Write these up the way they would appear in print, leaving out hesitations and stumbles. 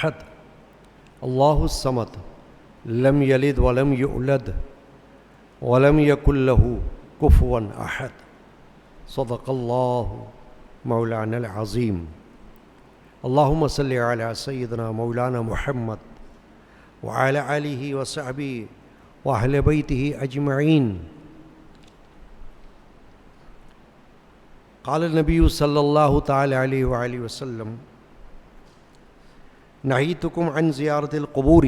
احد اللہ الصمد لم یلد ولم یولد ولم یکن لہ کفوا احد صدق اللہ مولانا العظیم اللہم صلی علی سیدنا مولانا محمد وعلی آلہ وصحبہ واہل بیتہ اجمعین. قال النبی صلی اللہ تعالی علیہ وآلہ وسلم نہیتکم عن زیارت القبور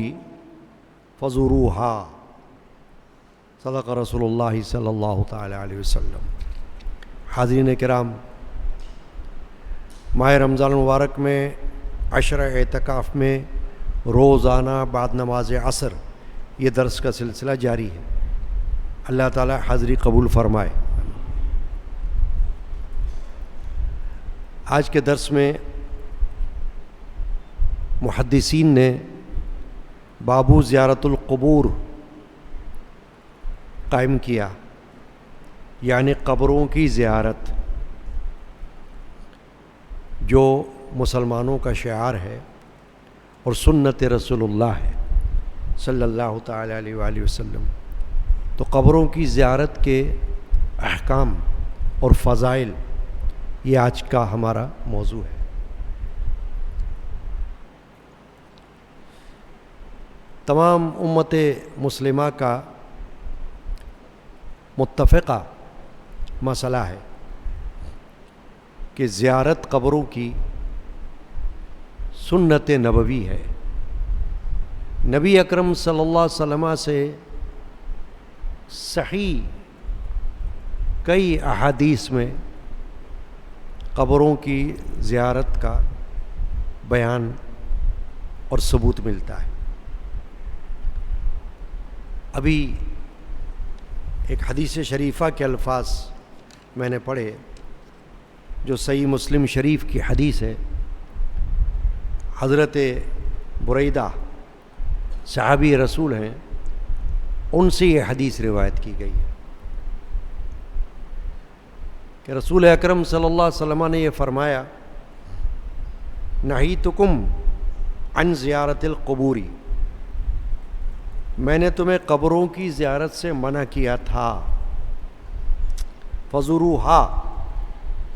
فزوروها. صدق رسول اللہ صلی اللہ تعالی علیہ وسلم. حاضرین کرام، ماہ رمضان المبارک میں عشرہ اعتکاف میں روزانہ بعد نماز عصر یہ درس کا سلسلہ جاری ہے. اللہ تعالی حاضری قبول فرمائے. آج کے درس میں محدثین نے بابو زیارت القبور قائم کیا، یعنی قبروں کی زیارت جو مسلمانوں کا شعار ہے اور سنت رسول اللہ ہے صلی اللہ تعالی علیہ وآلہ وسلم. تو قبروں کی زیارت کے احکام اور فضائل یہ آج کا ہمارا موضوع ہے. تمام امت مسلمہ کا متفقہ مسئلہ ہے کہ زیارت قبروں کی سنت نبوی ہے. نبی اکرم صلی اللہ علیہ وسلم سے صحیح کئی احادیث میں قبروں کی زیارت کا بیان اور ثبوت ملتا ہے. ابھی ایک حدیث شریفہ کے الفاظ میں نے پڑھے جو صحیح مسلم شریف کی حدیث ہے. حضرت بریدہ صحابی رسول ہیں، ان سے یہ حدیث روایت کی گئی ہے کہ رسول اکرم صلی اللہ علیہ وسلم نے یہ فرمایا نہیتکم عن زیارت القبور، میں نے تمہیں قبروں کی زیارت سے منع کیا تھا. فزوروہا،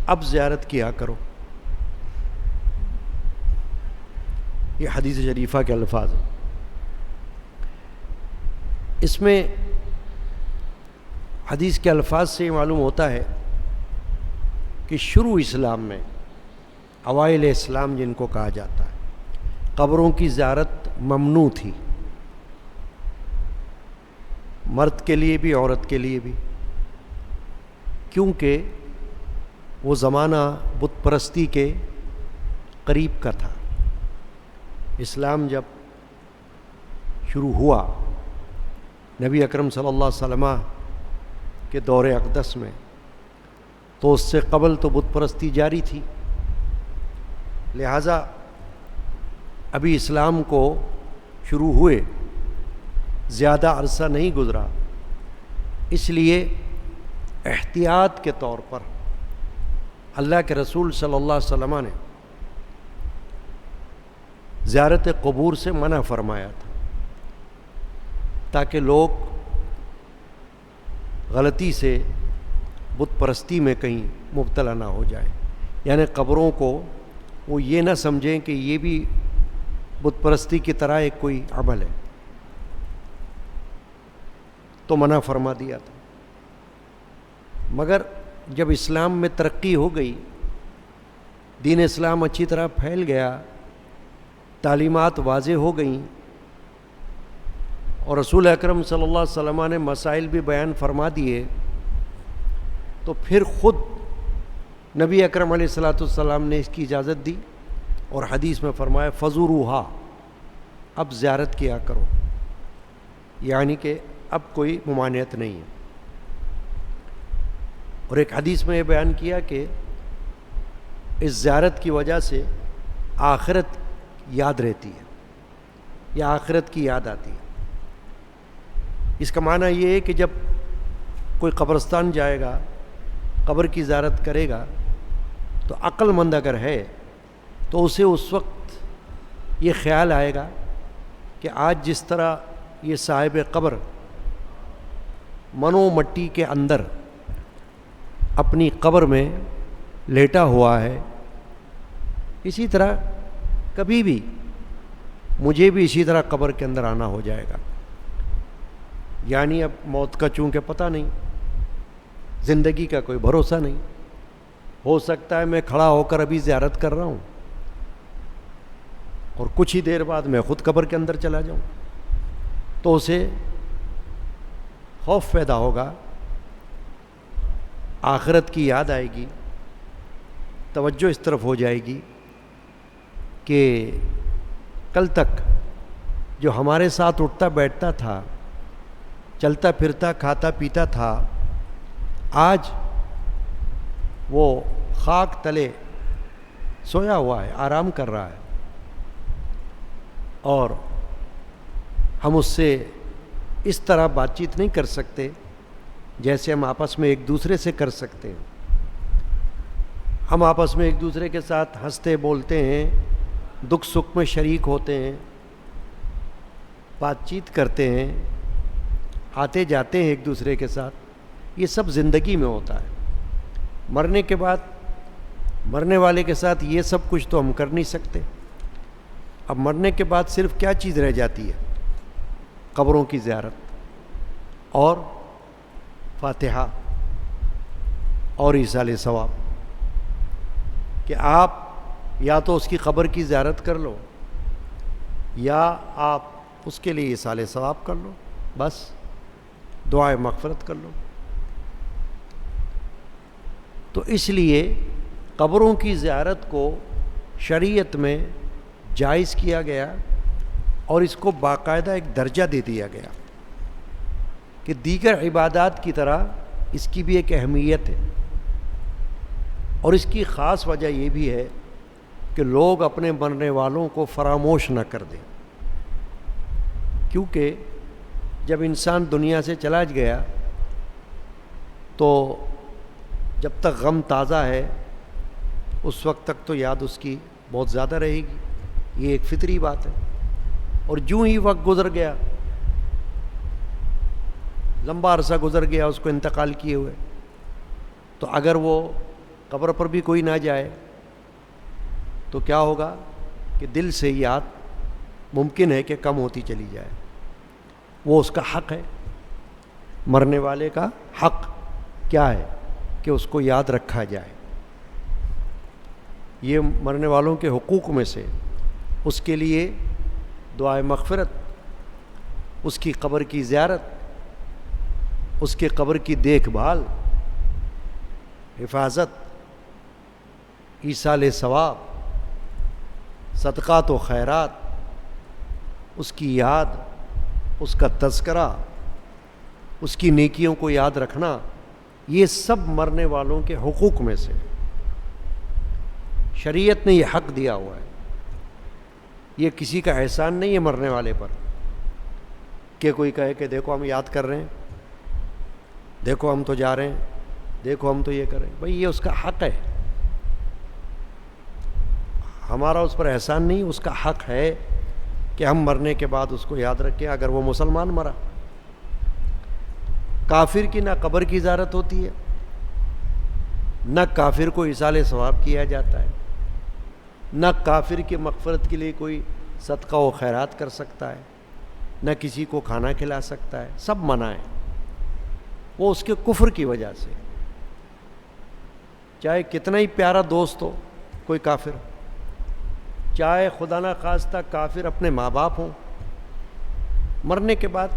اب زیارت کیا کرو. یہ حدیث شریفہ کے الفاظ ہیں. اس میں حدیث کے الفاظ سے یہ معلوم ہوتا ہے کہ شروع اسلام میں، اوائل اسلام جن کو کہا جاتا ہے، قبروں کی زیارت ممنوع تھی، مرد کے لیے بھی عورت کے لیے بھی، کیونکہ وہ زمانہ بت پرستی کے قریب کا تھا. اسلام جب شروع ہوا نبی اکرم صلی اللہ علیہ وسلم کے دور اقدس میں، تو اس سے قبل تو بت پرستی جاری تھی. لہٰذا ابھی اسلام کو شروع ہوئے زیادہ عرصہ نہیں گزرا، اس لیے احتیاط کے طور پر اللہ کے رسول صلی اللہ علیہ وسلم نے زیارت قبور سے منع فرمایا تھا، تاکہ لوگ غلطی سے بت پرستی میں کہیں مبتلا نہ ہو جائیں. یعنی قبروں کو وہ یہ نہ سمجھیں کہ یہ بھی بت پرستی کی طرح ایک کوئی عمل ہے، تو منع فرما دیا تھا. مگر جب اسلام میں ترقی ہو گئی، دین اسلام اچھی طرح پھیل گیا، تعلیمات واضح ہو گئیں، اور رسول اکرم صلی اللہ علیہ وسلم نے مسائل بھی بیان فرما دیے، تو پھر خود نبی اکرم علیہ الصلوۃ والسلام نے اس کی اجازت دی اور حدیث میں فرمایا فزوروہا، اب زیارت کیا کرو، یعنی کہ اب کوئی ممانعت نہیں ہے. اور ایک حدیث میں یہ بیان کیا کہ اس زیارت کی وجہ سے آخرت یاد رہتی ہے یا آخرت کی یاد آتی ہے. اس کا معنی یہ ہے کہ جب کوئی قبرستان جائے گا، قبر کی زیارت کرے گا، تو عقل مند اگر ہے تو اسے اس وقت یہ خیال آئے گا کہ آج جس طرح یہ صاحب قبر منو مٹی کے اندر اپنی قبر میں لیٹا ہوا ہے، اسی طرح کبھی بھی مجھے بھی اسی طرح قبر کے اندر آنا ہو جائے گا. یعنی اب موت کا چونکہ پتہ نہیں، زندگی کا کوئی بھروسہ نہیں، ہو سکتا ہے میں کھڑا ہو کر ابھی زیارت کر رہا ہوں اور کچھ ہی دیر بعد میں خود قبر کے اندر چلا جاؤں. تو اسے خوف پیدا ہوگا، آخرت کی یاد آئے گی، توجہ اس طرف ہو جائے گی کہ کل تک جو ہمارے ساتھ اٹھتا بیٹھتا تھا، چلتا پھرتا کھاتا پیتا تھا، آج وہ خاک تلے سویا ہوا ہے، آرام کر رہا ہے، اور ہم اس سے اس طرح بات چیت نہیں کر سکتے جیسے ہم آپس میں ایک دوسرے سے کر سکتے ہیں. ہم آپس میں ایک دوسرے کے ساتھ ہنستے بولتے ہیں، دکھ سکھ میں شریک ہوتے ہیں، بات چیت کرتے ہیں، آتے جاتے ہیں ایک دوسرے کے ساتھ. یہ سب زندگی میں ہوتا ہے. مرنے کے بعد مرنے والے کے ساتھ یہ سب کچھ تو ہم کر نہیں سکتے. اب مرنے کے بعد صرف کیا چیز رہ جاتی ہے؟ قبروں کی زیارت اور فاتحہ اور ایصال ثواب، کہ آپ یا تو اس کی قبر کی زیارت کر لو یا آپ اس کے لیے ایصال ثواب کر لو، بس دعائے مغفرت کر لو. تو اس لیے قبروں کی زیارت کو شریعت میں جائز کیا گیا اور اس کو باقاعدہ ایک درجہ دے دیا گیا کہ دیگر عبادات کی طرح اس کی بھی ایک اہمیت ہے. اور اس کی خاص وجہ یہ بھی ہے کہ لوگ اپنے مرنے والوں کو فراموش نہ کر دیں، کیونکہ جب انسان دنیا سے چلا گیا تو جب تک غم تازہ ہے اس وقت تک تو یاد اس کی بہت زیادہ رہے گی، یہ ایک فطری بات ہے. اور جوں ہی وقت گزر گیا، لمبا عرصہ گزر گیا اس کو انتقال کیے ہوئے، تو اگر وہ قبر پر بھی کوئی نہ جائے تو کیا ہوگا کہ دل سے یاد ممکن ہے کہ کم ہوتی چلی جائے. وہ اس کا حق ہے، مرنے والے کا حق کیا ہے کہ اس کو یاد رکھا جائے. یہ مرنے والوں کے حقوق میں سے اس کے لیے دعائے مغفرت، اس کی قبر کی زیارت، اس کے قبر کی دیکھ بھال، حفاظت، ایصال ثواب، صدقات و خیرات، اس کی یاد، اس کا تذکرہ، اس کی نیکیوں کو یاد رکھنا، یہ سب مرنے والوں کے حقوق میں سے شریعت نے یہ حق دیا ہوا ہے. یہ کسی کا احسان نہیں ہے مرنے والے پر کہ کوئی کہے کہ دیکھو ہم یاد کر رہے ہیں، دیکھو ہم تو جا رہے ہیں، دیکھو ہم تو یہ کر رہے ہیں. بھئی یہ اس کا حق ہے، ہمارا اس پر احسان نہیں، اس کا حق ہے کہ ہم مرنے کے بعد اس کو یاد رکھیں. اگر وہ مسلمان مرا، کافر کی نہ قبر کی زیارت ہوتی ہے، نہ کافر کو ایصال ثواب کیا جاتا ہے، نہ کافر کی مغفرت کے لیے کوئی صدقہ و خیرات کر سکتا ہے، نہ کسی کو کھانا کھلا سکتا ہے. سب منع ہے. وہ اس کے کفر کی وجہ سے، چاہے کتنا ہی پیارا دوست ہو کوئی کافر، چاہے خدا نہ خواستہ کافر اپنے ماں باپ ہوں، مرنے کے بعد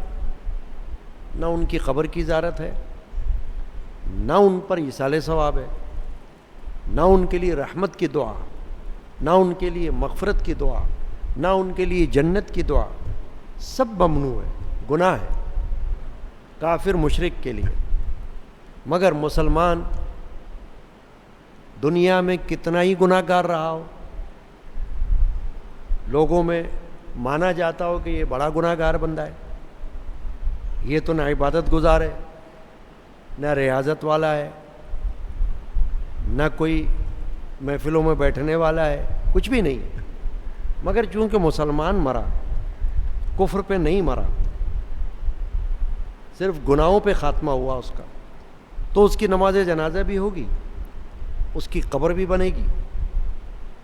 نہ ان کی قبر کی زیارت ہے، نہ ان پر ایصال ثواب ہے، نہ ان کے لیے رحمت کی دعا، نہ ان کے لیے مغفرت کی دعا، نہ ان کے لیے جنت کی دعا. سب ممنوع ہے، گناہ ہے کافر مشرک کے لیے. مگر مسلمان دنیا میں کتنا ہی گناہ گار رہا ہو، لوگوں میں مانا جاتا ہو کہ یہ بڑا گناہ گار بندہ ہے، یہ تو نہ عبادت گزار ہے، نہ ریاضت والا ہے، نہ کوئی محفلوں میں بیٹھنے والا ہے، کچھ بھی نہیں. مگر چونکہ مسلمان مرا، کفر پہ نہیں مرا، صرف گناہوں پہ خاتمہ ہوا اس کا، تو اس کی نماز جنازہ بھی ہوگی، اس کی قبر بھی بنے گی،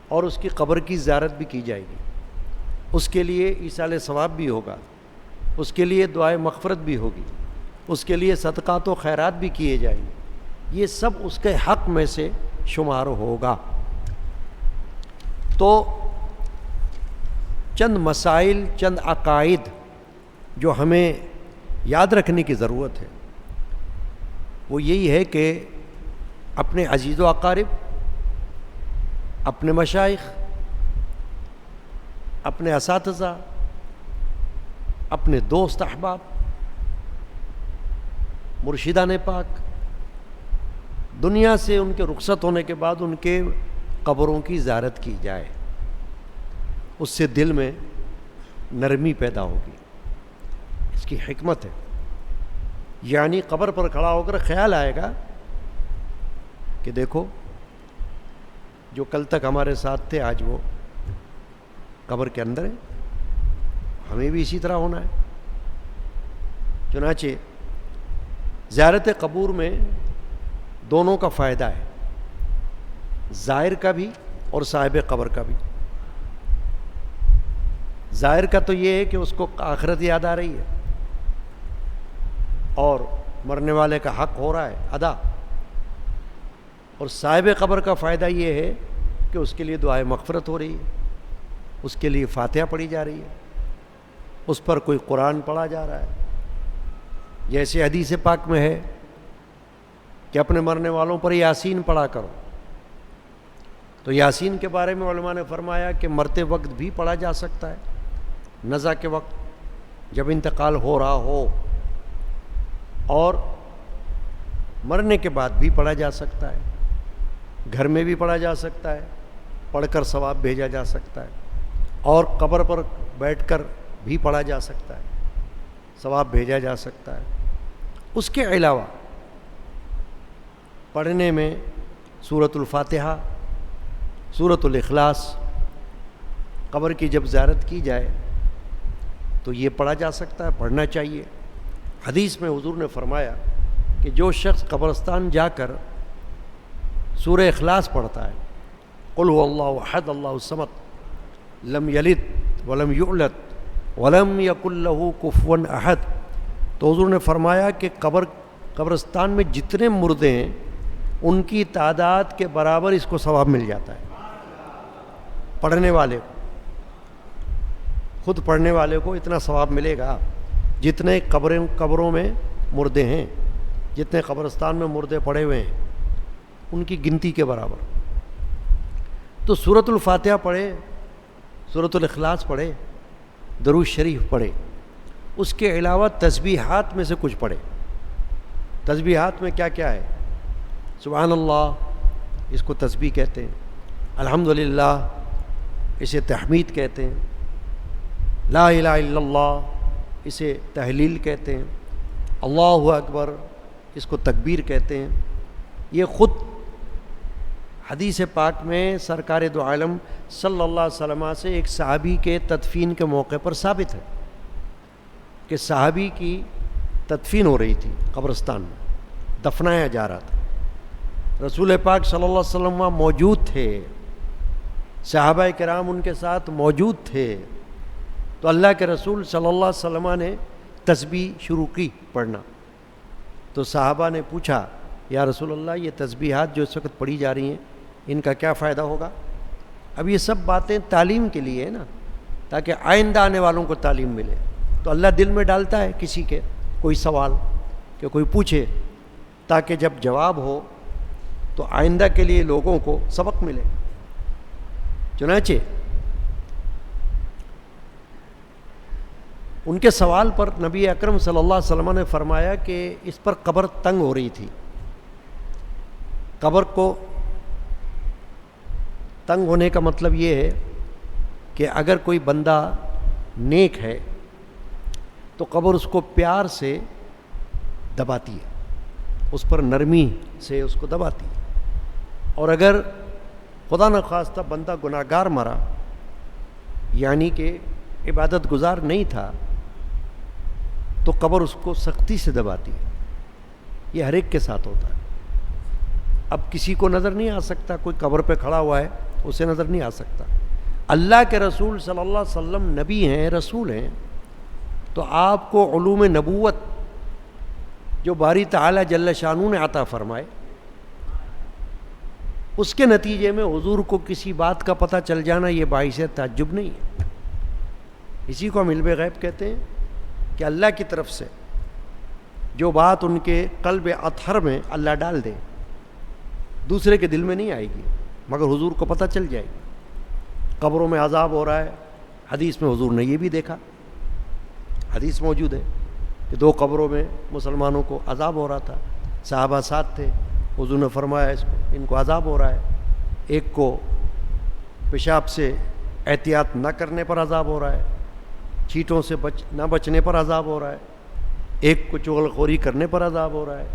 اور اس کی قبر کی زیارت بھی کی جائے گی، اس کے لیے ایصال ثواب بھی ہوگا، اس کے لیے دعائے مغفرت بھی ہوگی، اس کے لیے صدقات و خیرات بھی کیے جائیں گے، یہ سب اس کے حق میں سے شمار ہوگا۔ تو چند مسائل، چند عقائد جو ہمیں یاد رکھنے کی ضرورت ہے، وہ یہی ہے کہ اپنے عزیز و اقارب، اپنے مشائخ، اپنے اساتذہ، اپنے دوست احباب، مرشدان پاک، دنیا سے ان کے رخصت ہونے کے بعد ان کے قبروں کی زیارت کی جائے، اس سے دل میں نرمی پیدا ہوگی۔ اس کی حکمت ہے، یعنی قبر پر کھڑا ہو کر خیال آئے گا کہ دیکھو جو کل تک ہمارے ساتھ تھے آج وہ قبر کے اندر ہے، ہمیں بھی اسی طرح ہونا ہے۔ چنانچہ زیارت قبور میں دونوں کا فائدہ ہے، زائر کا بھی اور صاحب قبر کا بھی۔ زائر کا تو یہ ہے کہ اس کو آخرت یاد آ رہی ہے اور مرنے والے کا حق ہو رہا ہے ادا، اور صاحب قبر کا فائدہ یہ ہے کہ اس کے لیے دعائے مغفرت ہو رہی ہے، اس کے لیے فاتحہ پڑھی جا رہی ہے، اس پر کوئی قرآن پڑھا جا رہا ہے۔ جیسے حدیث پاک میں ہے کہ اپنے مرنے والوں پر یاسین پڑھا کرو، تو یاسین کے بارے میں علماء نے فرمایا کہ مرتے وقت بھی پڑھا جا سکتا ہے، نزع کے وقت جب انتقال ہو رہا ہو، اور مرنے کے بعد بھی پڑھا جا سکتا ہے، گھر میں بھی پڑھا جا سکتا ہے، پڑھ کر ثواب بھیجا جا سکتا ہے، اور قبر پر بیٹھ کر بھی پڑھا جا سکتا ہے، ثواب بھیجا جا سکتا ہے۔ اس کے علاوہ پڑھنے میں سورۃ الفاتحہ، سورۃ الاخلاص، قبر کی جب زیارت کی جائے تو یہ پڑھا جا سکتا ہے، پڑھنا چاہیے۔ حدیث میں حضور نے فرمایا کہ جو شخص قبرستان جا کر سورہ اخلاص پڑھتا ہے، قل هو اللہ احد اللہ الصمد لم یلد ولم یولد ولم یکن لہ کفوا احد، تو حضور نے فرمایا کہ قبرستان میں جتنے مردے ہیں ان کی تعداد کے برابر اس کو ثواب مل جاتا ہے۔ پڑھنے والے کو، خود پڑھنے والے کو اتنا ثواب ملے گا جتنے قبروں میں مردے ہیں، جتنے قبرستان میں مردے پڑے ہوئے ہیں ان کی گنتی کے برابر۔ تو سورۃ الفاتحہ پڑھے، سورۃ الاخلاص پڑھے، درود شریف پڑھے، اس کے علاوہ تسبیحات میں سے کچھ پڑھے۔ تسبیحات میں کیا کیا ہے؟ سبحان اللہ اس کو تسبیح کہتے ہیں، الحمدللہ اسے تحمید کہتے ہیں، لا الہ الا اللہ اسے تحلیل کہتے ہیں، اللہ اکبر اس کو تکبیر کہتے ہیں۔ یہ خود حدیث پاک میں سرکار دو عالم صلی اللہ علیہ وسلم سے ایک صحابی کے تدفین کے موقع پر ثابت ہے کہ صحابی کی تدفین ہو رہی تھی، قبرستان میں دفنایا جا رہا تھا، رسول پاک صلی اللہ علیہ وسلم وہاں موجود تھے، صحابہ کرام ان کے ساتھ موجود تھے، تو اللہ کے رسول صلی اللہ علیہ وسلم نے تسبیح شروع کی پڑھنا، تو صحابہ نے پوچھا یا رسول اللہ یہ تسبیحات جو اس وقت پڑھی جا رہی ہیں ان کا کیا فائدہ ہوگا؟ اب یہ سب باتیں تعلیم کے لیے ہے نا، تاکہ آئندہ آنے والوں کو تعلیم ملے، تو اللہ دل میں ڈالتا ہے کسی کے کوئی سوال کہ کوئی پوچھے، تاکہ جب جواب ہو تو آئندہ کے لیے لوگوں کو سبق ملے۔ چنانچہ ان کے سوال پر نبی اکرم صلی اللہ علیہ وسلم نے فرمایا کہ اس پر قبر تنگ ہو رہی تھی، قبر کو تنگ ہونے کا مطلب یہ ہے کہ اگر کوئی بندہ نیک ہے تو قبر اس کو پیار سے دباتی ہے، اس پر نرمی سے اس کو دباتی ہے، اور اگر خدا نخواستہ بندہ گناہگار مرا یعنی کہ عبادت گزار نہیں تھا تو قبر اس کو سختی سے دباتی ہے. یہ ہر ایک کے ساتھ ہوتا ہے. اب کسی کو نظر نہیں آ سکتا, کوئی قبر پہ کھڑا ہوا ہے اسے نظر نہیں آ سکتا. اللہ کے رسول صلی اللہ علیہ وسلم نبی ہیں, رسول ہیں, تو آپ کو علوم نبوت جو باری تعالی جل شانہ نے عطا فرمائے, اس کے نتیجے میں حضور کو کسی بات کا پتہ چل جانا یہ باعث تعجب نہیں ہے. اسی کو ہم علم غیب کہتے ہیں کہ اللہ کی طرف سے جو بات ان کے قلب اطہر میں اللہ ڈال دے, دوسرے کے دل میں نہیں آئے گی مگر حضور کو پتہ چل جائے گی. قبروں میں عذاب ہو رہا ہے, حدیث میں حضور نے یہ بھی دیکھا, حدیث موجود ہے کہ 2 قبروں میں مسلمانوں کو عذاب ہو رہا تھا, صحابہ ساتھ تھے, حضور نے فرمایا ان کو عذاب ہو رہا ہے. ایک کو پیشاب سے احتیاط نہ کرنے پر عذاب ہو رہا ہے, چیٹوں سے نہ بچنے پر عذاب ہو رہا ہے, ایک کو چغل خوری کرنے پر عذاب ہو رہا ہے.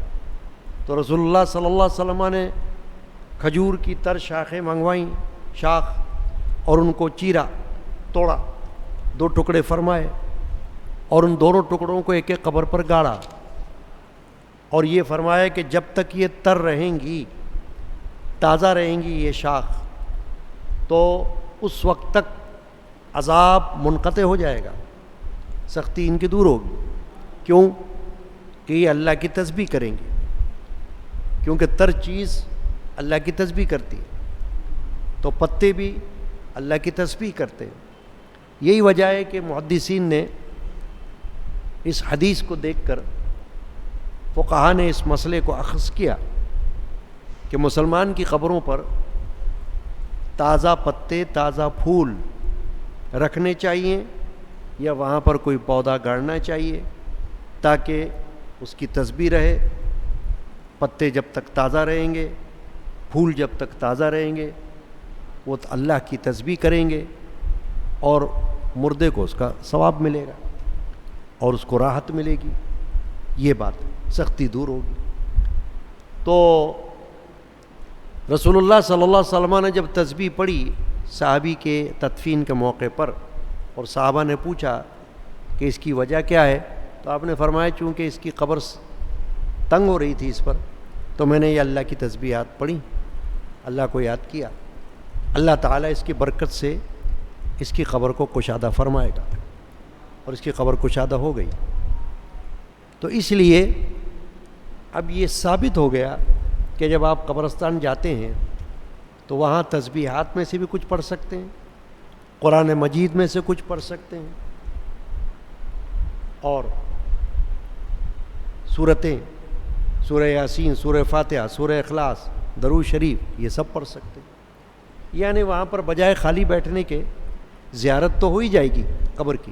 تو رسول اللہ صلی اللہ علیہ وسلم نے کھجور کی تر شاخیں منگوائیں, شاخ, اور ان کو چیرا, توڑا, 2 ٹکڑے فرمائے اور ان دونوں ٹکڑوں کو ایک ایک قبر پر گاڑا, اور یہ فرمایا کہ جب تک یہ تر رہیں گی, تازہ رہیں گی یہ شاخ, تو اس وقت تک عذاب منقطع ہو جائے گا, سختی ان کی دور ہوگی. کیوں کہ یہ اللہ کی تسبیح کریں گے, کیونکہ تر چیز اللہ کی تسبیح کرتی ہے, تو پتے بھی اللہ کی تسبیح کرتے ہیں. یہی وجہ ہے کہ محدثین نے اس حدیث کو دیکھ کر فقہا نے اس مسئلے کو اخذ کیا کہ مسلمان کی قبروں پر تازہ پتے, تازہ پھول رکھنے چاہیے یا وہاں پر کوئی پودا گاڑنا چاہیے تاکہ اس کی تسبیح رہے. پتے جب تک تازہ رہیں گے, پھول جب تک تازہ رہیں گے, وہ اللہ کی تسبیح کریں گے اور مردے کو اس کا ثواب ملے گا اور اس کو راحت ملے گی. یہ بات سختی دور ہوگی. تو رسول اللہ صلی اللہ علیہ وسلم نے جب تسبیح پڑھی صحابی کے تدفین کے موقع پر, اور صحابہ نے پوچھا کہ اس کی وجہ کیا ہے, تو آپ نے فرمایا چونکہ اس کی قبر تنگ ہو رہی تھی اس پر, تو میں نے یہ اللہ کی تسبیحات پڑھی, اللہ کو یاد کیا, اللہ تعالیٰ اس کی برکت سے اس کی قبر کو کشادہ فرمائے گا, اور اس کی قبر کشادہ ہو گئی. تو اس لیے اب یہ ثابت ہو گیا کہ جب آپ قبرستان جاتے ہیں تو وہاں تسبیحات میں سے بھی کچھ پڑھ سکتے ہیں, قرآن مجید میں سے کچھ پڑھ سکتے ہیں, اور سورتیں, سورہ یاسین, سورہ فاتحہ, سورہ اخلاص, درود شریف, یہ سب پڑھ سکتے ہیں. یعنی وہاں پر بجائے خالی بیٹھنے کے زیارت تو ہو ہی جائے گی قبر کی.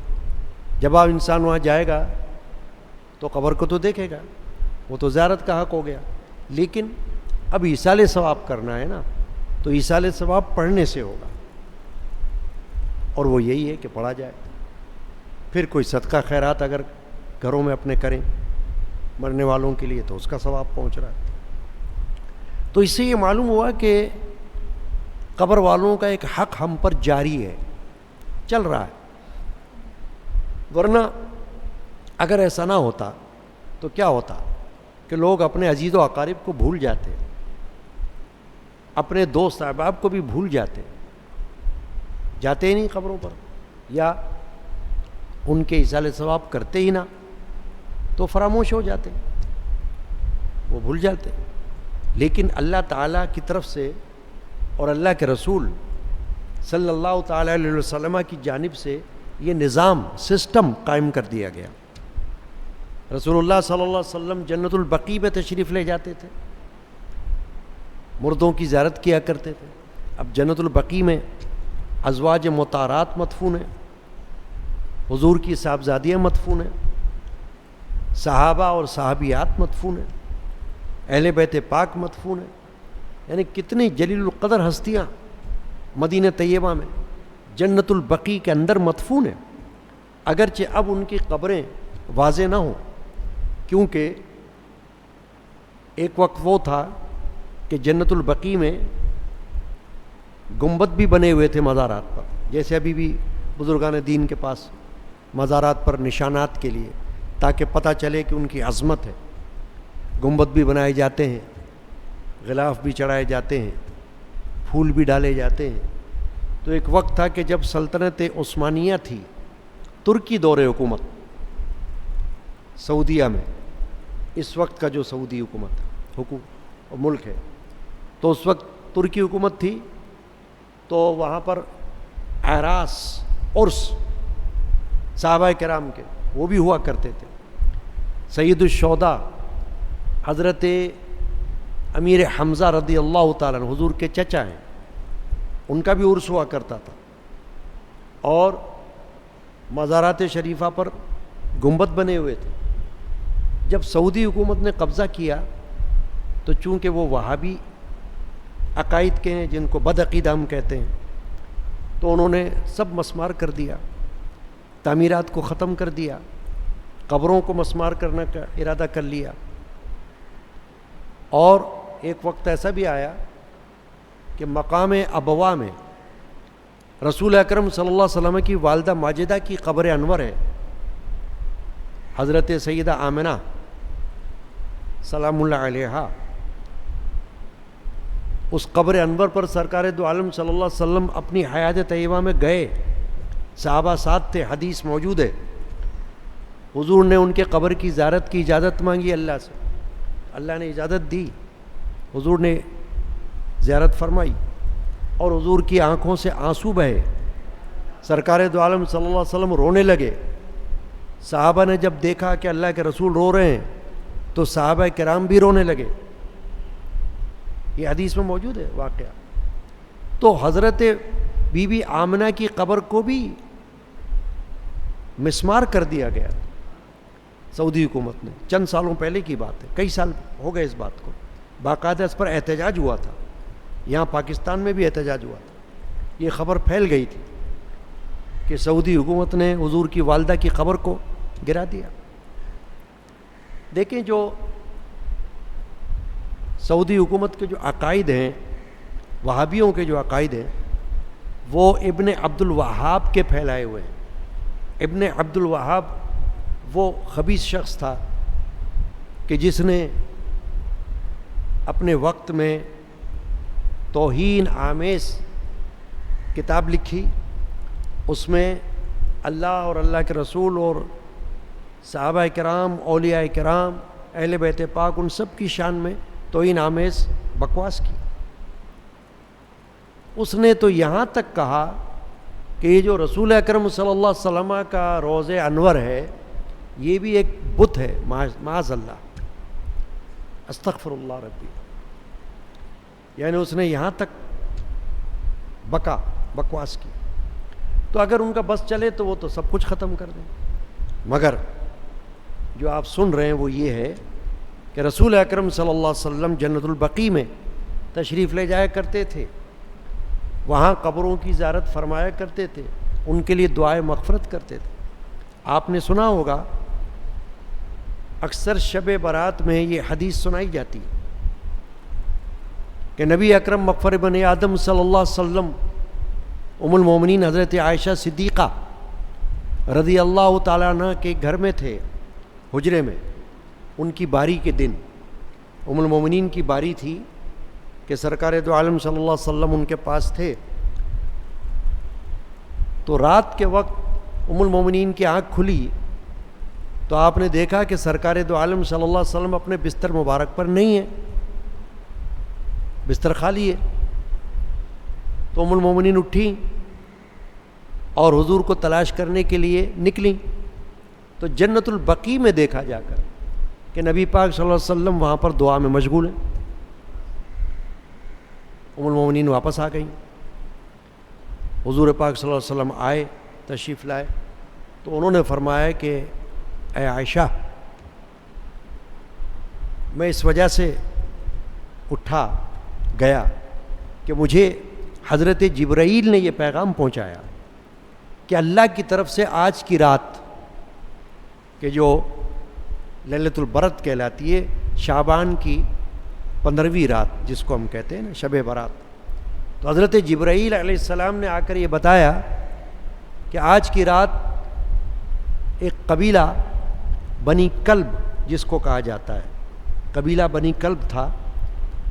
جب آپ انسان وہاں جائے گا تو قبر کو تو دیکھے گا, وہ تو زیارت کا حق ہو گیا. لیکن اب ایصال ثواب کرنا ہے نا, تو ایصال ثواب پڑھنے سے ہوگا, اور وہ یہی ہے کہ پڑھا جائے. پھر کوئی صدقہ خیرات اگر گھروں میں اپنے کریں مرنے والوں کے لیے تو اس کا ثواب پہنچ رہا ہے. تو اس سے یہ معلوم ہوا کہ قبر والوں کا ایک حق ہم پر جاری ہے, چل رہا ہے. ورنہ اگر ایسا نہ ہوتا تو کیا ہوتا کہ لوگ اپنے عزیز و اقارب کو بھول جاتے, اپنے دوست احباب کو بھی بھول جاتے ہی نہیں قبروں پر, یا ان کے ایصال ثواب کرتے ہی نہ, تو فراموش ہو جاتے, وہ بھول جاتے. لیکن اللہ تعالیٰ کی طرف سے اور اللہ کے رسول صلی اللہ تعالیٰ علیہ وسلم کی جانب سے یہ نظام, سسٹم قائم کر دیا گیا. رسول اللہ صلی اللہ علیہ وسلم جنت البقیع پہ تشریف لے جاتے تھے, مردوں کی زیارت کیا کرتے تھے. اب جنت البقیع میں ازواج مطہرات مدفون ہیں, حضور کی صاحبزادیاں مدفون ہیں, صحابہ اور صحابیات مدفون ہیں, اہل بیت پاک مدفون ہیں. یعنی کتنی جلیل القدر ہستیاں مدینہ طیبہ میں جنت البقیع کے اندر مدفون ہیں. اگرچہ اب ان کی قبریں واضح نہ ہوں, کیونکہ ایک وقت وہ تھا کہ جنت البقیع میں گنبد بھی بنے ہوئے تھے مزارات پر, جیسے ابھی بھی بزرگان دین کے پاس مزارات پر نشانات کے لیے، تاکہ پتہ چلے کہ ان کی عظمت ہے۔ گنبد بھی بنائے جاتے ہیں، غلاف بھی چڑھائے جاتے ہیں، پھول بھی ڈالے جاتے ہیں۔ تو ایک وقت تھا کہ جب سلطنت عثمانیہ تھی، ترکی دور حکومت سعودیہ میں، اس وقت کا جو سعودی ملک ہے، تو اس وقت ترکی حکومت تھی، تو وہاں پر اعراس عرس صحابہ کرام کے وہ بھی ہوا کرتے تھے۔ سید الشہداء حضرت امیر حمزہ رضی اللہ تعالیٰ عنہ حضور کے چچا ہیں، ان کا بھی عرس ہوا کرتا تھا، اور مزارات شریفہ پر گنبد بنے ہوئے تھے۔ جب سعودی حکومت نے قبضہ کیا تو چونکہ وہ وہابی عقائد کے ہیں، جن کو بدعقیدہ ہم کہتے ہیں، تو انہوں نے سب مسمار کر دیا، تعمیرات کو ختم کر دیا، قبروں کو مسمار کرنے کا ارادہ کر لیا۔ اور ایک وقت ایسا بھی آیا کہ مقام ابوا میں رسول اکرم صلی اللہ علیہ وسلم کی والدہ ماجدہ کی قبر انور ہے، حضرت سیدہ آمنہ سلام اللہ علیہا۔ اس قبر انور پر سرکار دو عالم صلی اللہ علیہ وسلم اپنی حیات طیبہ میں گئے، صحابہ ساتھ تھے، حدیث موجود ہے۔ حضور نے ان کے قبر کی زیارت کی اجازت مانگی اللہ سے، اللہ نے اجازت دی، حضور نے زیارت فرمائی، اور حضور کی آنکھوں سے آنسو بہے، سرکار دو عالم صلی اللہ علیہ وسلم رونے لگے۔ صحابہ نے جب دیکھا کہ اللہ کے رسول رو رہے ہیں تو صحابہ کرام بھی رونے لگے، یہ حدیث میں موجود ہے واقعہ۔ تو حضرت بی بی آمنہ کی قبر کو بھی مسمار کر دیا گیا سعودی حکومت نے، چند سالوں پہلے کی بات ہے، کئی سال ہو گئے اس بات کو، باقاعدہ اس پر احتجاج ہوا تھا، یہاں پاکستان میں بھی احتجاج ہوا تھا، یہ خبر پھیل گئی تھی کہ سعودی حکومت نے حضور کی والدہ کی قبر کو گرا دیا۔ دیکھیں جو سعودی حکومت کے جو عقائد ہیں، وہابیوں کے جو عقائد ہیں، وہ ابن عبد الوہاب کے پھیلائے ہوئے ہیں۔ ابن عبد الوہاب وہ خبیث شخص تھا کہ جس نے اپنے وقت میں توہین آمیز کتاب لکھی، اس میں اللہ اور اللہ کے رسول اور صحابہ کرام، اولیاء کرام، اہل بیت پاک، ان سب کی شان میں توہین آمیز بکواس کی۔ اس نے تو یہاں تک کہا کہ یہ جو رسول اکرم صلی اللہ علیہ وسلم کا روض انور ہے، یہ بھی ایک بت ہے، معاذ اللہ، استغفر اللہ ربی۔ یعنی اس نے یہاں تک بکواس کی۔ تو اگر ان کا بس چلے تو وہ تو سب کچھ ختم کر دیں، مگر جو آپ سن رہے ہیں وہ یہ ہے کہ رسول اکرم صلی اللہ علیہ وسلم جنت البقیع میں تشریف لے جایا کرتے تھے، وہاں قبروں کی زیارت فرمایا کرتے تھے، ان کے لیے دعائے مغفرت کرتے تھے۔ آپ نے سنا ہوگا اکثر شب برات میں یہ حدیث سنائی جاتی کہ نبی اکرم مغفر بن آدم صلی اللہ علیہ وسلم ام المومنین حضرت عائشہ صدیقہ رضی اللہ تعالیٰ عنہ کے گھر میں تھے، حجرے میں، ان کی باری کے دن، ام المومنین کی باری تھی کہ سرکار دو عالم صلی اللہ علیہ وسلم ان کے پاس تھے۔ تو رات کے وقت ام المومنین کی آنکھ کھلی تو آپ نے دیکھا کہ سرکار دو عالم صلی اللہ علیہ وسلم اپنے بستر مبارک پر نہیں ہیں، بستر خالی ہے۔ تو ام المومنین اٹھیں اور حضور کو تلاش کرنے کے لیے نکلیں، تو جنت البقیع میں دیکھا جا کر کہ نبی پاک صلی اللہ علیہ وسلم وہاں پر دعا میں مشغول ہیں۔ ام المومنین واپس آ گئیں، حضور پاک صلی اللہ علیہ وسلم آئے، تشریف لائے، تو انہوں نے فرمایا کہ اے عائشہ، میں اس وجہ سے اٹھا گیا کہ مجھے حضرت جبرائیل نے یہ پیغام پہنچایا کہ اللہ کی طرف سے آج کی رات کہ جو لیلۃ البرت کہلاتی ہے، شعبان کی 15ویں رات جس کو ہم کہتے ہیں نا شب برات، تو حضرت جبرائیل علیہ السلام نے آ کر یہ بتایا کہ آج کی رات ایک قبیلہ بنی کلب جس کو کہا جاتا ہے، قبیلہ بنی کلب تھا،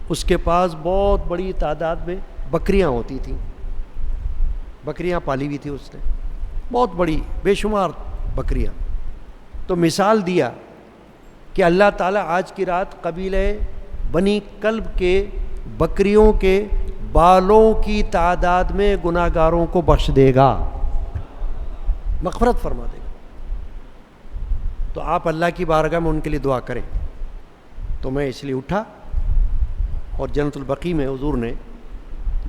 اس کے پاس بہت بڑی تعداد میں بکریاں ہوتی تھیں، بکریاں پالی ہوئی تھی اس نے، بہت بڑی بے شمار بکریاں. تو مثال دیا کہ اللہ تعالیٰ آج کی رات قبیلہ بنی کلب کے بکریوں کے بالوں کی تعداد میں گناہگاروں کو بخش دے گا، مغفرت فرما دے گا. تو آپ اللہ کی بارگاہ میں ان کے لیے دعا کریں. تو میں اس لیے اٹھا اور جنت البقیع میں حضور نے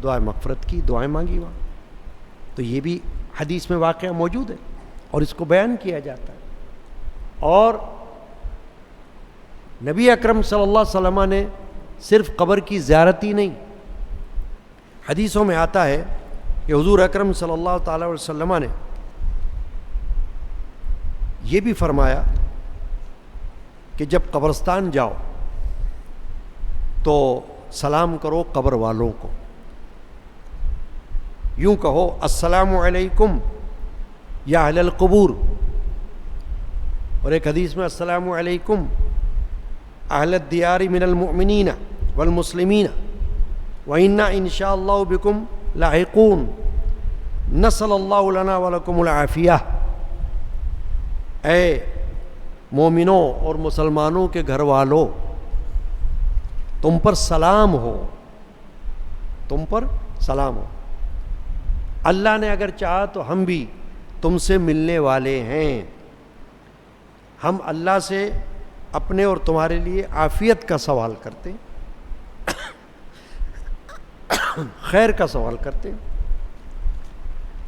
دعائیں مغفرت کی، دعائیں مانگی وہاں. تو یہ بھی حدیث میں واقعہ موجود ہے اور اس کو بیان کیا جاتا ہے. اور نبی اکرم صلی اللہ علیہ وسلم نے صرف قبر کی زیارت ہی نہیں، حدیثوں میں آتا ہے کہ حضور اکرم صلی اللہ تعالی علیہ وسلم نے یہ بھی فرمایا کہ جب قبرستان جاؤ تو سلام کرو قبر والوں کو، یوں کہو السلام علیکم یا اہل القبور، اور ایک حدیث میں السلام علیکم اہل الدیار من المؤمنین والمسلمین وَإِنَّا إِن شَاءَ اللَّهُ بِكُمْ لَاحِقُونَ نَسَأَلُ اللَّهُ لَنَا وَلَكُمُ الْعَافِیَةَ. اے مومنوں اور مسلمانوں کے گھر والوں، تم پر سلام ہو، تم پر سلام ہو. اللہ نے اگر چاہا تو ہم بھی تم سے ملنے والے ہیں. ہم اللہ سے اپنے اور تمہارے لیے عافیت کا سوال کرتے ہیں، خیر کا سوال کرتے ہیں.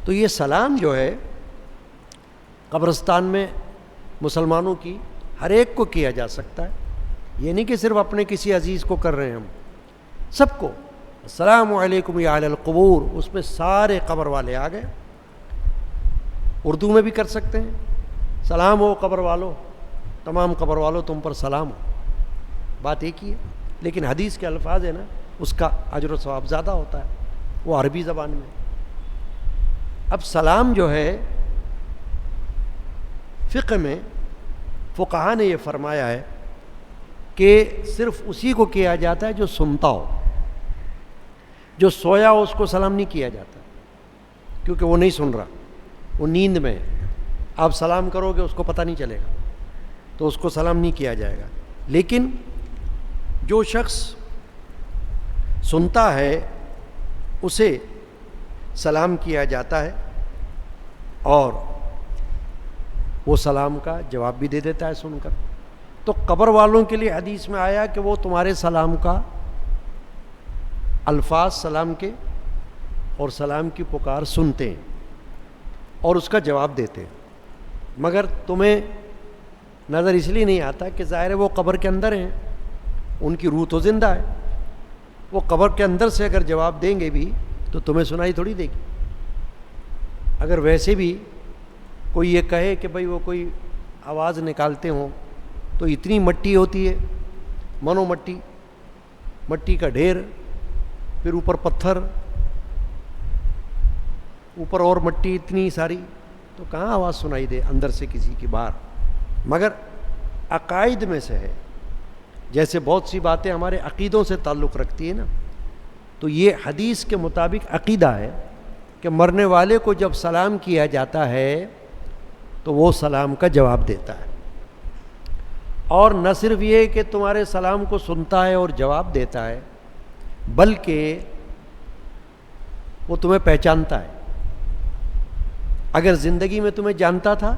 تو یہ سلام جو ہے قبرستان میں مسلمانوں کی ہر ایک کو کیا جا سکتا ہے. یہ نہیں کہ صرف اپنے کسی عزیز کو کر رہے ہیں، ہم سب کو السلام علیکم یا اہل القبور، اس میں سارے قبر والے آ گئے. اردو میں بھی کر سکتے ہیں، سلام ہو قبر والوں، تمام قبر والوں تم پر سلام ہو، بات ایک ہی ہے. لیکن حدیث کے الفاظ ہیں نا، اس کا اجر و ثواب زیادہ ہوتا ہے، وہ عربی زبان میں. اب سلام جو ہے فقہ میں فقہا نے یہ فرمایا ہے کہ صرف اسی کو کیا جاتا ہے جو سنتا ہو. جو سویا ہو اس کو سلام نہیں کیا جاتا، کیونکہ وہ نہیں سن رہا، وہ نیند میں ہے. آپ سلام کرو گے اس کو پتہ نہیں چلے گا، تو اس کو سلام نہیں کیا جائے گا. لیکن جو شخص سنتا ہے اسے سلام کیا جاتا ہے اور وہ سلام کا جواب بھی دے دیتا ہے سن کر. تو قبر والوں کے لیے حدیث میں آیا کہ وہ تمہارے سلام کا الفاظ سلام کے اور سلام کی پکار سنتے ہیں اور اس کا جواب دیتے ہیں. مگر تمہیں نظر اس لیے نہیں آتا کہ ظاہر ہے وہ قبر کے اندر ہیں، ان کی روح تو زندہ ہے. وہ قبر کے اندر سے اگر جواب دیں گے بھی تو تمہیں سنائی تھوڑی دے گی. اگر ویسے بھی کوئی یہ کہے کہ بھئی وہ کوئی آواز نکالتے ہوں تو اتنی مٹی ہوتی ہے، منو مٹی، مٹی کا ڈھیر، پھر اوپر پتھر، اوپر اور مٹی اتنی ساری، تو کہاں آواز سنائی دے اندر سے کسی کی باہر. مگر عقائد میں سے ہے، جیسے بہت سی باتیں ہمارے عقیدوں سے تعلق رکھتی ہیں نا، تو یہ حدیث کے مطابق عقیدہ ہے کہ مرنے والے کو جب سلام کیا جاتا ہے تو وہ سلام کا جواب دیتا ہے. اور نہ صرف یہ کہ تمہارے سلام کو سنتا ہے اور جواب دیتا ہے، بلکہ وہ تمہیں پہچانتا ہے. اگر زندگی میں تمہیں جانتا تھا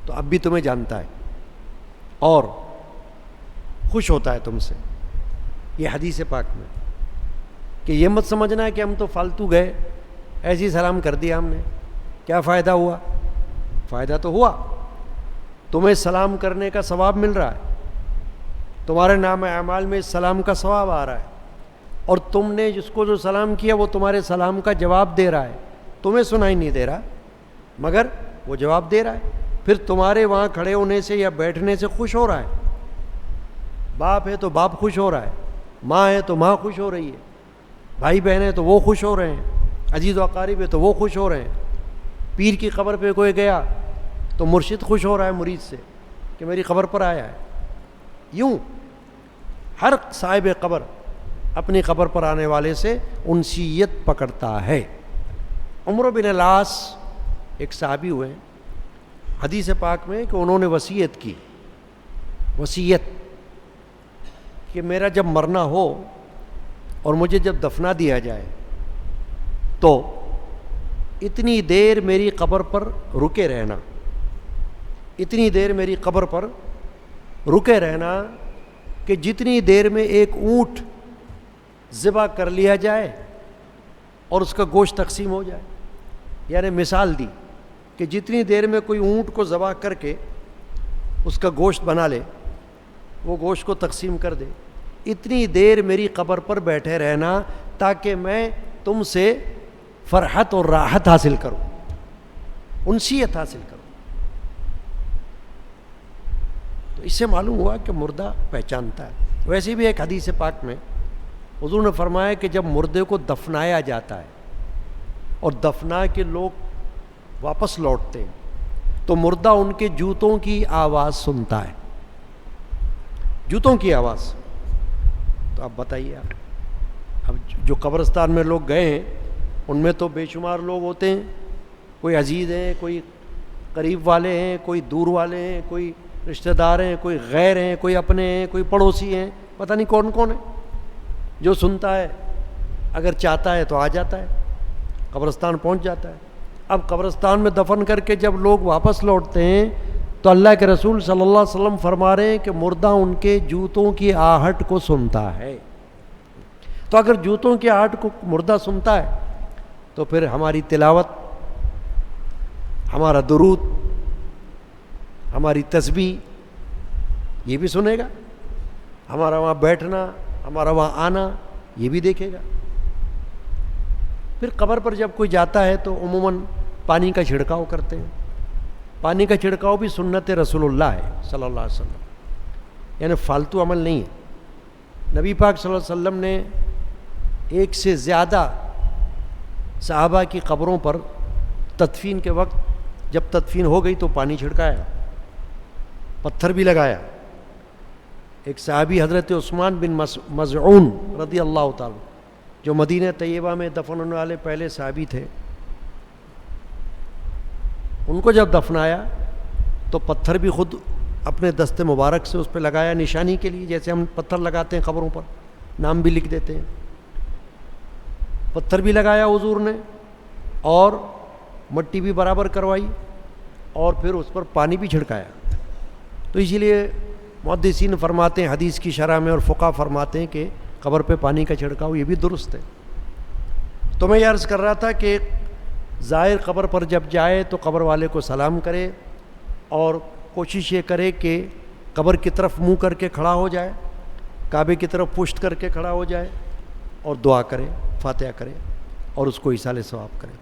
تو اب بھی تمہیں جانتا ہے اور خوش ہوتا ہے تم سے. یہ حدیث پاک میں کہ یہ مت سمجھنا ہے کہ ہم تو فالتو گئے، ایسے ہی سلام کر دیا ہم نے، کیا فائدہ ہوا؟ فائدہ تو ہوا، تمہیں سلام کرنے کا ثواب مل رہا ہے، تمہارے نام اعمال میں اس سلام کا ثواب آ رہا ہے، اور تم نے جس کو جو سلام کیا وہ تمہارے سلام کا جواب دے رہا ہے. تمہیں سنائی نہیں دے رہا مگر وہ جواب دے رہا ہے. پھر تمہارے وہاں کھڑے ہونے سے یا بیٹھنے سے خوش ہو رہا ہے. باپ ہے تو باپ خوش ہو رہا ہے، ماں ہے تو ماں خوش ہو رہی ہے، بھائی بہن ہے تو وہ خوش ہو رہے ہیں، عزیز و اقارب ہے تو وہ خوش ہو رہے ہیں. پیر کی قبر پہ کوئی گیا تو مرشد خوش ہو رہا ہے مرید سے کہ میری قبر پر آیا ہے. یوں ہر صاحب قبر اپنی قبر پر آنے والے سے انسیت پکڑتا ہے. عمرو بن العاص ایک صحابی ہوئے حدیث پاک میں کہ انہوں نے وصیت کی، وصیت کہ میرا جب مرنا ہو اور مجھے جب دفنا دیا جائے تو اتنی دیر میری قبر پر رکے رہنا، اتنی دیر میری قبر پر رکے رہنا کہ جتنی دیر میں ایک اونٹ ذبح کر لیا جائے اور اس کا گوشت تقسیم ہو جائے. یعنی مثال دی کہ جتنی دیر میں کوئی اونٹ کو ذبح کر کے اس کا گوشت بنا لے، وہ گوشت کو تقسیم کر دے، اتنی دیر میری قبر پر بیٹھے رہنا تاکہ میں تم سے فرحت اور راحت حاصل کروں، انسیت حاصل کروں. تو اس سے معلوم ہوا کہ مردہ پہچانتا ہے. ویسے بھی ایک حدیث پاک میں حضور نے فرمایا کہ جب مردے کو دفنایا جاتا ہے اور دفنا کے لوگ واپس لوٹتے ہیں تو مردہ ان کے جوتوں کی آواز سنتا ہے، جوتوں کی آواز. تو اب بتائیے اب جو قبرستان میں لوگ گئے ہیں ان میں تو بے شمار لوگ ہوتے ہیں، کوئی عزیز ہیں، کوئی قریب والے ہیں، کوئی دور والے ہیں، کوئی رشتہ دار ہیں، کوئی غیر ہیں، کوئی اپنے ہیں، کوئی پڑوسی ہیں، پتہ نہیں کون کون ہے. جو سنتا ہے اگر چاہتا ہے تو آ جاتا ہے، قبرستان پہنچ جاتا ہے. اب قبرستان میں دفن کر کے جب لوگ واپس لوٹتے ہیں تو اللہ کے رسول صلی اللہ علیہ وسلم فرما رہے ہیں کہ مردہ ان کے جوتوں کی آہٹ کو سنتا ہے. تو اگر جوتوں کی آہٹ کو مردہ سنتا ہے تو پھر ہماری تلاوت، ہمارا درود، ہماری تسبیح یہ بھی سنے گا، ہمارا وہاں بیٹھنا، ہمارا وہاں آنا یہ بھی دیکھے گا. پھر قبر پر جب کوئی جاتا ہے تو عموماً پانی کا چھڑکاؤ کرتے ہیں. پانی کا چھڑکاؤ بھی سنت رسول اللہ ہے صلی اللہ علیہ وسلم، یعنی فالتو عمل نہیں ہے. نبی پاک صلی اللہ علیہ وسلم نے ایک سے زیادہ صحابہ کی قبروں پر تدفین کے وقت جب تدفین ہو گئی تو پانی چھڑکایا، پتھر بھی لگایا. ایک صحابی حضرت عثمان بن مظعون رضی اللہ تعالی جو مدینہ طیبہ میں دفن ہونے والے پہلے صحابی تھے، ان کو جب دفنایا تو پتھر بھی خود اپنے دست مبارک سے اس پہ لگایا نشانی کے لیے، جیسے ہم پتھر لگاتے ہیں قبروں پر، نام بھی لکھ دیتے ہیں. پتھر بھی لگایا حضور نے اور مٹی بھی برابر کروائی اور پھر اس پر پانی بھی چھڑکایا. تو اسی لیے محدثین فرماتے ہیں حدیث کی شرح میں اور فقہا فرماتے ہیں کہ قبر پہ پانی کا چھڑکاؤ یہ بھی درست ہے. تو میں یہ عرض کر رہا تھا کہ زائر قبر پر جب جائے تو قبر والے کو سلام کرے اور کوشش یہ کرے کہ قبر کی طرف منہ کر کے کھڑا ہو جائے، کعبے کی طرف پشت کر کے کھڑا ہو جائے اور دعا کرے، فاتحہ کرے اور اس کو ایصال ثواب کرے.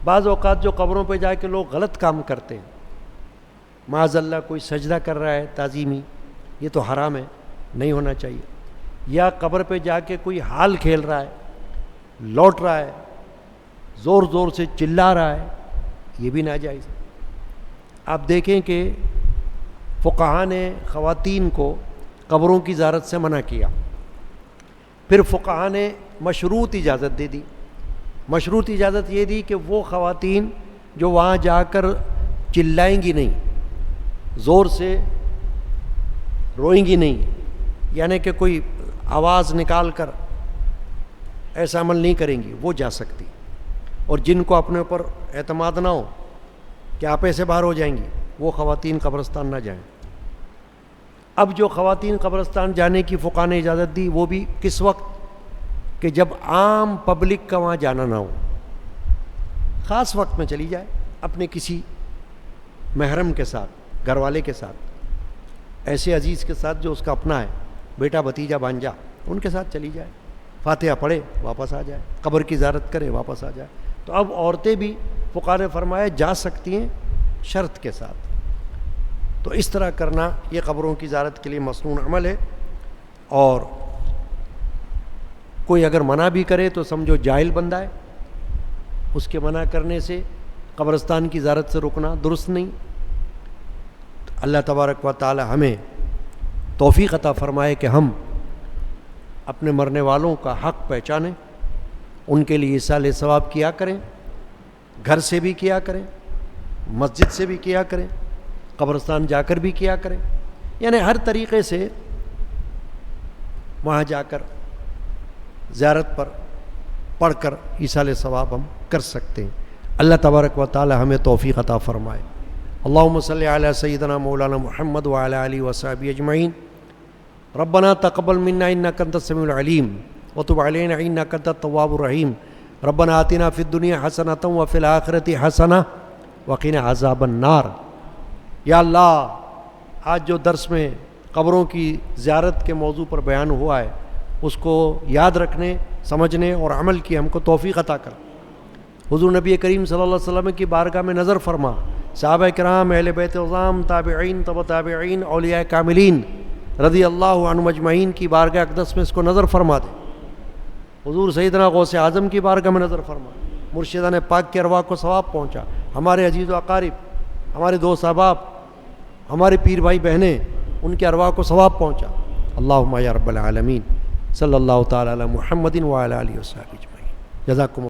بعض اوقات جو قبروں پہ جا کے لوگ غلط کام کرتے ہیں، معاذ اللہ کوئی سجدہ کر رہا ہے تعظیمی، یہ تو حرام ہے، نہیں ہونا چاہیے. یا قبر پہ جا کے کوئی حال کھیل رہا ہے، لوٹ رہا ہے، زور زور سے چلا رہا ہے، یہ بھی ناجائز. آپ دیکھیں کہ فقہا نے خواتین کو قبروں کی زیارت سے منع کیا، پھر فقہا نے مشروط اجازت دے دی. مشروط اجازت یہ دی کہ وہ خواتین جو وہاں جا کر چلائیں گی نہیں، زور سے روئیں گی نہیں، یعنی کہ کوئی آواز نکال کر ایسا عمل نہیں کریں گی، وہ جا سکتی. اور جن کو اپنے اوپر اعتماد نہ ہو کہ آپ ایسے باہر ہو جائیں گی، وہ خواتین قبرستان نہ جائیں. اب جو خواتین قبرستان جانے کی فقہا نے اجازت دی وہ بھی کس وقت کہ جب عام پبلک کا وہاں جانا نہ ہو، خاص وقت میں چلی جائے اپنے کسی محرم کے ساتھ، گھر والے کے ساتھ، ایسے عزیز کے ساتھ جو اس کا اپنا ہے، بیٹا بھتیجا بھانجا، ان کے ساتھ چلی جائے، فاتحہ پڑھے واپس آ جائے، قبر کی زیارت کرے واپس آ جائے. تو اب عورتیں بھی فقہا نے فرمایا جا سکتی ہیں شرط کے ساتھ. تو اس طرح کرنا یہ قبروں کی زیارت کے لیے مسنون عمل ہے. اور کوئی اگر منع بھی کرے تو سمجھو جاہل بندہ ہے، اس کے منع کرنے سے قبرستان کی زیارت سے رکنا درست نہیں۔ اللہ تبارک و تعالی ہمیں توفیق عطا فرمائے کہ ہم اپنے مرنے والوں کا حق پہچانیں، ان کے لیے ایصال ثواب کیا کریں، گھر سے بھی کیا کریں، مسجد سے بھی کیا کریں، قبرستان جا کر بھی کیا کریں، یعنی ہر طریقے سے وہاں جا کر زیارت پر پڑھ کر ایصال ثواب ہم کر سکتے ہیں۔ اللہ تبارک و تعالی ہمیں توفیق عطا فرمائے۔ اللہم صلی علی سیدنا مولانا محمد وعلی آلہ وصحبہ اجمعین۔ ربنا تقبل منا انک انت السمیع العلیم وتب علینا انک انت التواب الرحیم۔ ربنا آتنا فی الدنیا حسنۃ وفی الآخرۃ حسنہ وقنا عذاب النار۔ یا اللہ، آج جو درس میں قبروں کی زیارت کے موضوع پر بیان ہوا ہے اس کو یاد رکھنے، سمجھنے اور عمل کی ہم کو توفیق عطا کر۔ حضور نبی کریم صلی اللہ علیہ وسلم کی بارگاہ میں نظر فرما، صحابہ کرام، اہل بیت اعظام، تابعین، تبع تابعین، اولیاء کاملین رضی اللہ عنہم اجمعین کی بارگاہ اقدس میں اس کو نظر فرما دے۔ حضور سیدنا غوث اعظم کی بارگاہ میں نظر فرما، مرشدان پاک کے ارواح کو ثواب پہنچا، ہمارے عزیز و اقارب، ہمارے دوست احباب، ہمارے پیر بھائی بہنیں، ان کے ارواح کو ثواب پہنچا۔ اللہم یا رب العالمین، صلی اللہ تعالی علی محمد وعلی آلہ وصحبہ اجمعین۔ جزاکم